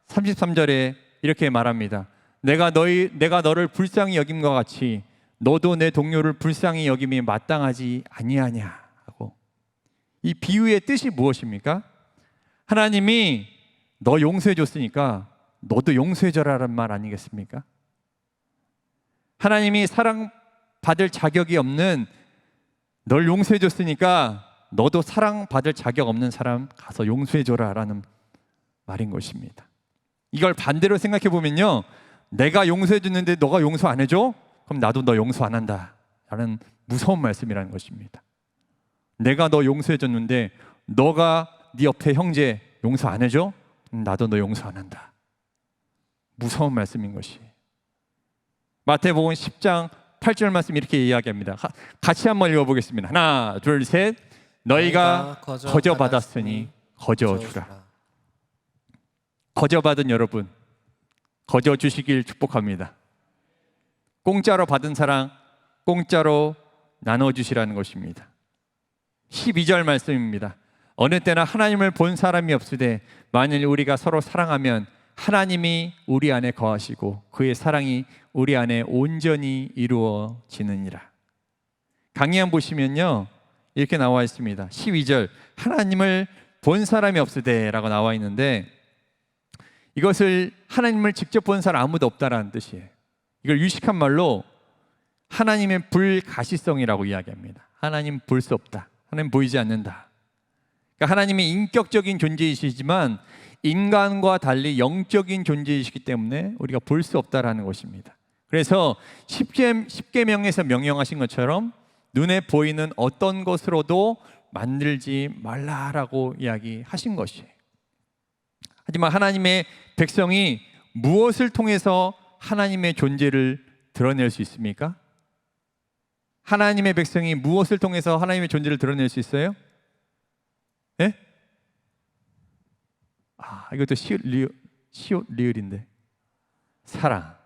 33절에 이렇게 말합니다. 내가 너를 불쌍히 여김과 같이 너도 내 동료를 불쌍히 여김이 마땅하지 아니하냐 하고. 이 비유의 뜻이 무엇입니까? 하나님이 너 용서해 줬으니까 너도 용서해 줘라라는 말 아니겠습니까? 하나님이 사랑받을 자격이 없는 널 용서해 줬으니까 너도 사랑받을 자격 없는 사람 가서 용서해 줘라라는 말인 것입니다. 이걸 반대로 생각해 보면요, 내가 용서해 줬는데 너가 용서 안 해줘? 그럼 나도 너 용서 안 한다 라는 무서운 말씀이라는 것입니다. 내가 너 용서해 줬는데 너가 네 옆에 형제 용서 안 해줘? 나도 너 용서 안 한다. 무서운 말씀인 것이. 마태복음 10장 8절 말씀 이렇게 이야기합니다. 같이 한번 읽어보겠습니다. 하나, 둘, 셋. 너희가 거저 받았으니 거저 주라. 거저 받은 여러분, 거저 주시길 축복합니다. 공짜로 받은 사랑 공짜로 나눠주시라는 것입니다. 12절 말씀입니다. 어느 때나 하나님을 본 사람이 없으되 만일 우리가 서로 사랑하면 하나님이 우리 안에 거하시고 그의 사랑이 우리 안에 온전히 이루어지느니라. 강의한 보시면요 이렇게 나와 있습니다. 12절 하나님을 본 사람이 없으되 라고 나와 있는데 이것을 하나님을 직접 본 사람 아무도 없다라는 뜻이에요. 이걸 유식한 말로 하나님의 불가시성이라고 이야기합니다. 하나님 볼 수 없다. 하나님 보이지 않는다. 그러니까 하나님이 인격적인 존재이시지만 인간과 달리 영적인 존재이시기 때문에 우리가 볼 수 없다라는 것입니다. 그래서 십계명에서 명령하신 것처럼 눈에 보이는 어떤 것으로도 만들지 말라라고 이야기하신 것이에요. 하지만 하나님의 백성이 무엇을 통해서 하나님의 존재를 드러낼 수 있습니까? 하나님의 백성이 무엇을 통해서 하나님의 존재를 드러낼 수 있어요? 예? 이것도 시옷 리을인데 사랑.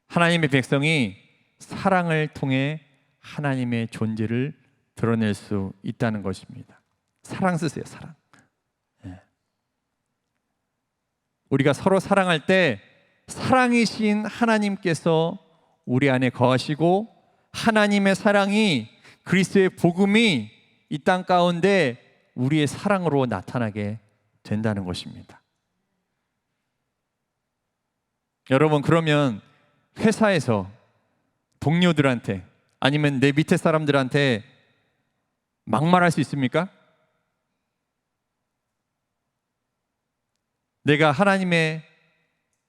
하나님의 백성이 사랑을 통해 하나님의 존재를 드러낼 수 있다는 것입니다. 사랑 쓰세요. 사랑. 예. 우리가 서로 사랑할 때 사랑이신 하나님께서 우리 안에 거하시고 하나님의 사랑이 그리스도의 복음이 이 땅 가운데 우리의 사랑으로 나타나게 된다는 것입니다. 여러분, 그러면 회사에서 동료들한테 아니면 내 밑에 사람들한테 막말할 수 있습니까? 내가 하나님의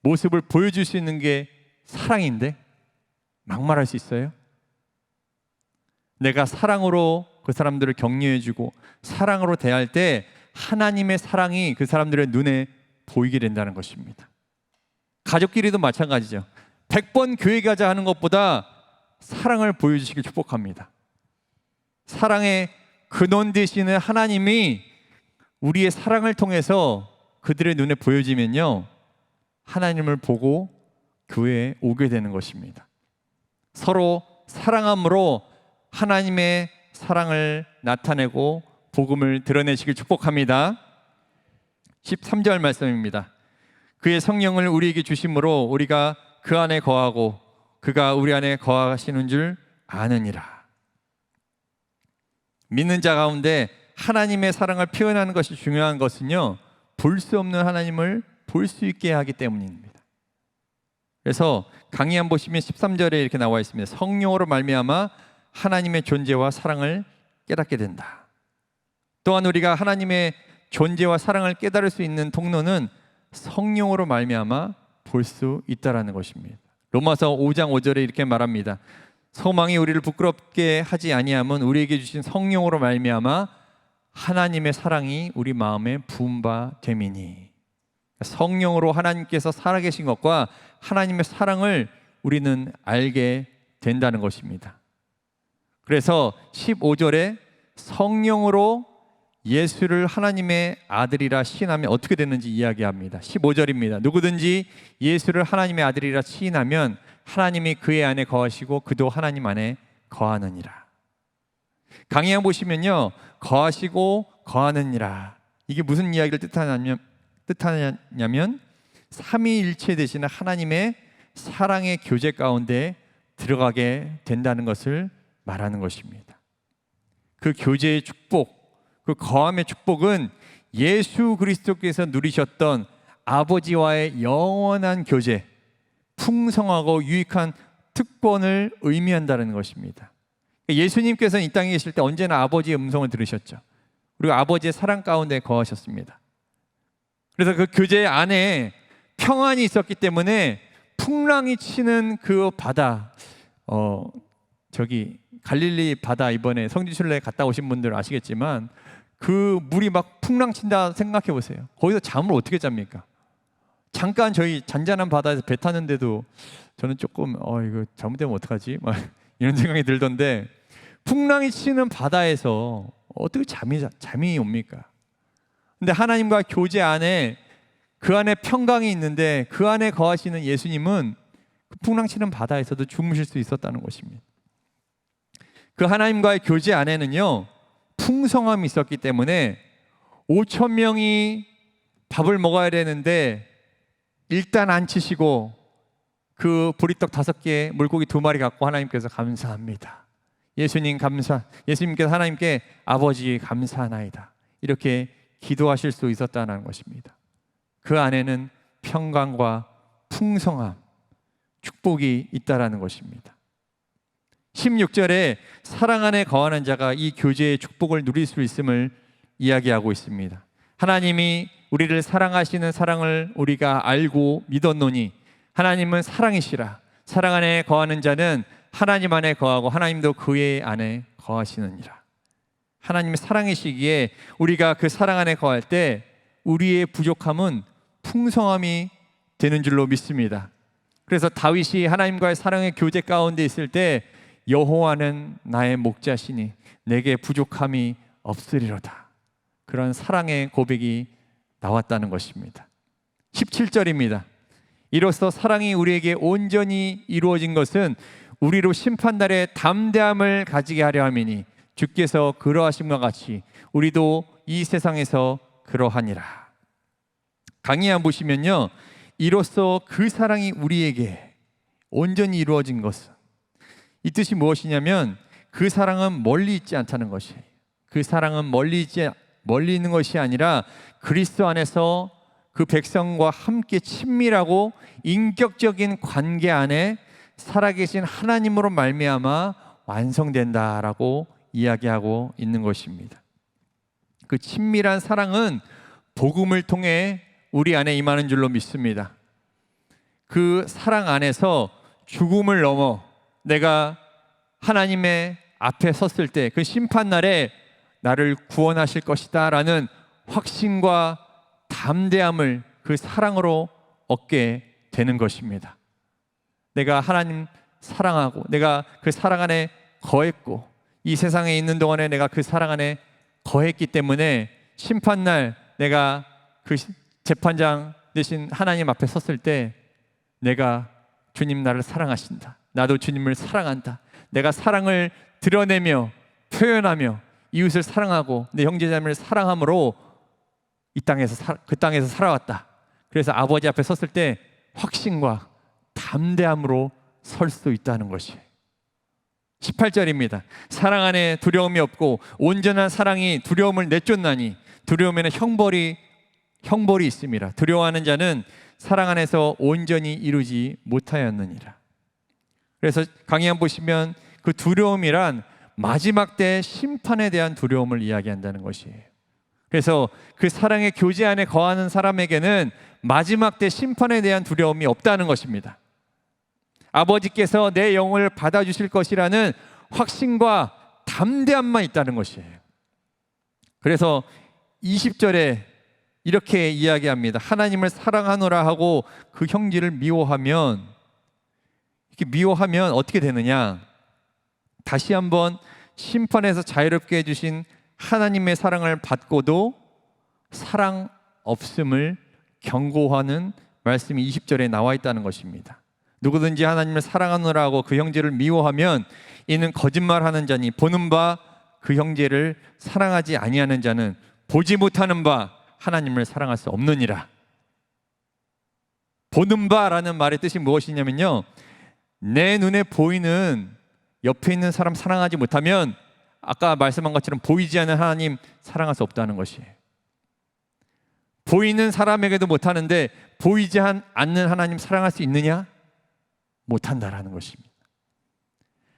모습을 보여줄 수 있는 게 사랑인데 막말할 수 있어요? 내가 사랑으로 그 사람들을 격려해주고 사랑으로 대할 때 하나님의 사랑이 그 사람들의 눈에 보이게 된다는 것입니다. 가족끼리도 마찬가지죠. 100번 교회 가자 하는 것보다 사랑을 보여주시길 축복합니다. 사랑의 근원 되시는 하나님이 우리의 사랑을 통해서 그들의 눈에 보여지면요 하나님을 보고 교회에 오게 되는 것입니다. 서로 사랑함으로 하나님의 사랑을 나타내고 복음을 드러내시길 축복합니다. 13절 말씀입니다. 그의 성령을 우리에게 주심으로 우리가 그 안에 거하고 그가 우리 안에 거하시는 줄 아느니라. 믿는 자 가운데 하나님의 사랑을 표현하는 것이 중요한 것은요, 볼 수 없는 하나님을 볼 수 있게 하기 때문입니다. 그래서 강의 보시면 13절에 이렇게 나와 있습니다. 성령으로 말미암아 하나님의 존재와 사랑을 깨닫게 된다. 또한 우리가 하나님의 존재와 사랑을 깨달을 수 있는 통로는 성령으로 말미암아 볼 수 있다라는 것입니다. 로마서 5장 5절에 이렇게 말합니다. 소망이 우리를 부끄럽게 하지 아니함은 우리에게 주신 성령으로 말미암아 하나님의 사랑이 우리 마음에 부은 바 됨이니. 성령으로 하나님께서 살아계신 것과 하나님의 사랑을 우리는 알게 된다는 것입니다. 그래서 15절에 성령으로 예수를 하나님의 아들이라 시인하면 어떻게 되는지 이야기합니다. 15절입니다. 누구든지 예수를 하나님의 아들이라 시인하면 하나님이 그의 안에 거하시고 그도 하나님 안에 거하느니라. 강의 보시면요, 거하시고 거하느니라, 이게 무슨 이야기를 뜻하냐면 삼위일체 되시는 하나님의 사랑의 교제 가운데 들어가게 된다는 것을 말하는 것입니다. 그 교제의 축복, 그 거함의 축복은 예수 그리스도께서 누리셨던 아버지와의 영원한 교제, 풍성하고 유익한 특권을 의미한다는 것입니다. 예수님께서는 이 땅에 계실 때 언제나 아버지의 음성을 들으셨죠. 그리고 아버지의 사랑 가운데 거하셨습니다. 그래서 그 교제 안에 평안이 있었기 때문에 풍랑이 치는 그 바다, 저기 갈릴리 바다 이번에 성지순례 갔다 오신 분들 아시겠지만 그 물이 막 풍랑 친다 생각해 보세요. 거기서 잠을 어떻게 잡니까? 잠깐 저희 잔잔한 바다에서 배 타는데도 저는 조금 이거 잘못되면 어떡하지? 막 이런 생각이 들던데, 풍랑이 치는 바다에서 어떻게 잠이 옵니까? 근데 하나님과 교제 안에 그 안에 평강이 있는데 그 안에 거하시는 예수님은 그 풍랑 치는 바다에서도 주무실 수 있었다는 것입니다. 그 하나님과의 교제 안에는요, 풍성함이 있었기 때문에 5천 명이 밥을 먹어야 되는데 일단 안 치시고 그 보리떡 5개, 물고기 2마리 갖고 하나님께서 감사합니다. 예수님께서 하나님께 아버지 감사하나이다, 이렇게 기도하실 수 있었다는 것입니다. 그 안에는 평강과 풍성함, 축복이 있다라는 것입니다. 16절에 사랑 안에 거하는 자가 이 교제의 축복을 누릴 수 있음을 이야기하고 있습니다. 하나님이 우리를 사랑하시는 사랑을 우리가 알고 믿었노니 하나님은 사랑이시라. 사랑 안에 거하는 자는 하나님 안에 거하고 하나님도 그의 안에 거하시느니라. 하나님의 사랑이시기에 우리가 그 사랑 안에 거할 때 우리의 부족함은 풍성함이 되는 줄로 믿습니다. 그래서 다윗이 하나님과의 사랑의 교제 가운데 있을 때 여호와는 나의 목자시니 내게 부족함이 없으리로다, 그런 사랑의 고백이 나왔다는 것입니다. 17절입니다. 이로써 사랑이 우리에게 온전히 이루어진 것은 우리로 심판날에 담대함을 가지게 하려 함이니 주께서 그러하심과 같이 우리도 이 세상에서 그러하니라. 강의 보시면요, 이로써 그 사랑이 우리에게 온전히 이루어진 것은, 이 뜻이 무엇이냐면 그 사랑은 멀리 있지 않다는 것이에요. 그 사랑은 멀리 있는 것이 아니라 그리스도 안에서 그 백성과 함께 친밀하고 인격적인 관계 안에 살아계신 하나님으로 말미암아 완성된다라고 이야기하고 있는 것입니다. 그 친밀한 사랑은 복음을 통해 우리 안에 임하는 줄로 믿습니다. 그 사랑 안에서 죽음을 넘어 내가 하나님의 앞에 섰을 때 그 심판날에 나를 구원하실 것이다 라는 확신과 담대함을 그 사랑으로 얻게 되는 것입니다. 내가 하나님 사랑하고 내가 그 사랑 안에 거했고 이 세상에 있는 동안에 내가 그 사랑 안에 거했기 때문에 심판날 내가 그 재판장 되신 하나님 앞에 섰을 때 내가 주님 나를 사랑하신다, 나도 주님을 사랑한다, 내가 사랑을 드러내며 표현하며 이웃을 사랑하고 내 형제자매를 사랑함으로 그 땅에서 살아왔다. 그래서 아버지 앞에 섰을 때 확신과 담대함으로 설 수 있다는 것이 18절입니다. 사랑 안에 두려움이 없고 온전한 사랑이 두려움을 내쫓나니 두려움에는 형벌이 있습니다. 두려워하는 자는 사랑 안에서 온전히 이루지 못하였느니라. 그래서 강의 보시면 그 두려움이란 마지막 때 심판에 대한 두려움을 이야기한다는 것이에요. 그래서 그 사랑의 교제 안에 거하는 사람에게는 마지막 때 심판에 대한 두려움이 없다는 것입니다. 아버지께서 내 영혼을 받아주실 것이라는 확신과 담대함만 있다는 것이에요. 그래서 20절에 이렇게 이야기합니다. 하나님을 사랑하노라 하고 그 형제를 미워하면, 이렇게 미워하면 어떻게 되느냐? 다시 한번 심판에서 자유롭게 해주신 하나님의 사랑을 받고도 사랑 없음을 경고하는 말씀이 20절에 나와 있다는 것입니다. 누구든지 하나님을 사랑하노라 하고 그 형제를 미워하면 이는 거짓말하는 자니 보는 바 그 형제를 사랑하지 아니하는 자는 보지 못하는 바 하나님을 사랑할 수 없느니라. 보는 바라는 말의 뜻이 무엇이냐면요, 내 눈에 보이는 옆에 있는 사람 사랑하지 못하면 아까 말씀한 것처럼 보이지 않는 하나님 사랑할 수 없다는 것이에요. 보이는 사람에게도 못하는데 보이지 않는 하나님 사랑할 수 있느냐? 못한다라는 것입니다.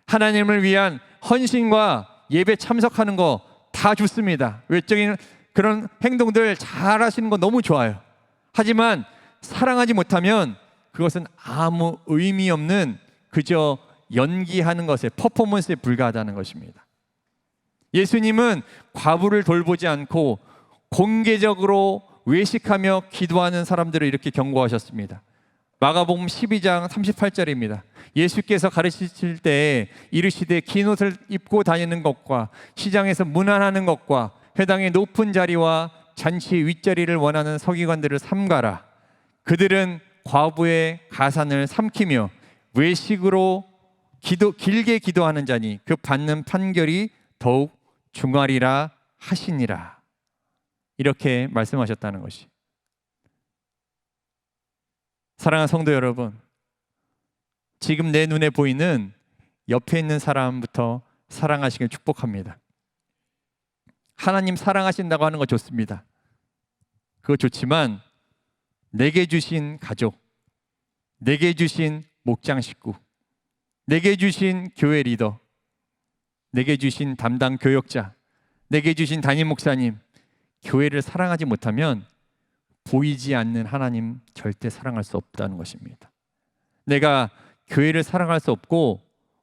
하나님을 위한 헌신과 예배 참석하는 거 다 좋습니다. 외적인 그런 행동들 잘 하시는 거 너무 좋아요. 하지만 사랑하지 못하면 그것은 아무 의미 없는 그저 연기하는 것에, 퍼포먼스에 불과하다는 것입니다. 예수님은 과부를 돌보지 않고 공개적으로 외식하며 기도하는 사람들을 이렇게 경고하셨습니다. 마가복음 12장 38절입니다. 예수께서 가르치실 때 이르시되 긴 옷을 입고 다니는 것과 시장에서 문안하는 것과 회당의 높은 자리와 잔치 윗자리를 원하는 서기관들을 삼가라. 그들은 과부의 가산을 삼키며 외식으로 길게 기도하는 자니 그 받는 판결이 더욱 중하리라 하시니라. 이렇게 말씀하셨다는 것이. 사랑하는 성도 여러분, 지금 내 눈에 보이는 옆에 있는 사람부터 사랑하시길 축복합니다. 하나님 사랑하신다고 하는 거 좋습니다. 그거 좋지만 내게 주신 가족, 내게 주신 목장 식구, 내게 주신 교회 리더, 내게 주신 담당 교역자, 내게 주신 담임 목사님, 교회를 사랑하지 못하면 보이지 않는 하나님 절대 사랑할 수 없다는 것입니다. 내가 교회를 사랑할 수 없고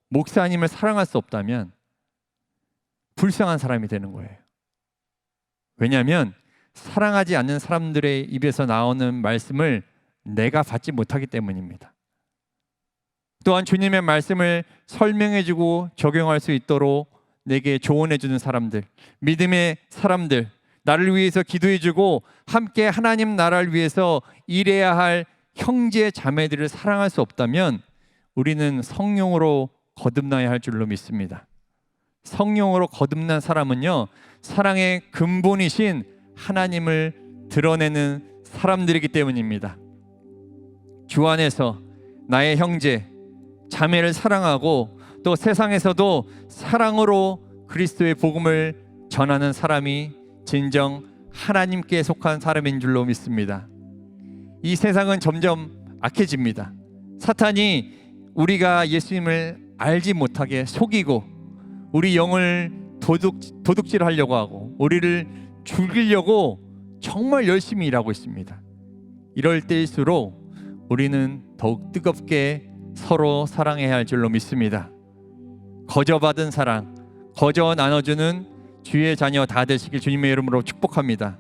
목사님을 사랑할 수 없다면 불쌍한 사람이 되는 거예요. 왜냐하면 사랑하지 않는 사람들의 입에서 나오는 말씀을 내가 받지 못하기 때문입니다. 또한 주님의 말씀을 설명해주고 적용할 수 있도록 내게 조언해주는 사람들, 믿음의 사람들, 나를 위해서 기도해주고 함께 하나님 나라를 위해서 일해야 할 형제 자매들을 사랑할 수 없다면 우리는 성령으로 거듭나야 할 줄로 믿습니다. 성령으로 거듭난 사람은요, 사랑의 근본이신 하나님을 드러내는 사람들이기 때문입니다. 주 안에서 나의 형제, 자매를 사랑하고 또 세상에서도 사랑으로 그리스도의 복음을 전하는 사람이 진정 하나님께 속한 사람인 줄로 믿습니다. 이 세상은 점점 악해집니다. 사탄이 우리가 예수님을 알지 못하게 속이고 우리 영을 도둑질하려고 하고 우리를 죽이려고 정말 열심히 일하고 있습니다. 이럴 때일수록 우리는 더욱 뜨겁게 서로 사랑해야 할 줄로 믿습니다. 거저 받은 사랑, 거저 나눠주는 주의 자녀 다 되시길 주님의 이름으로 축복합니다.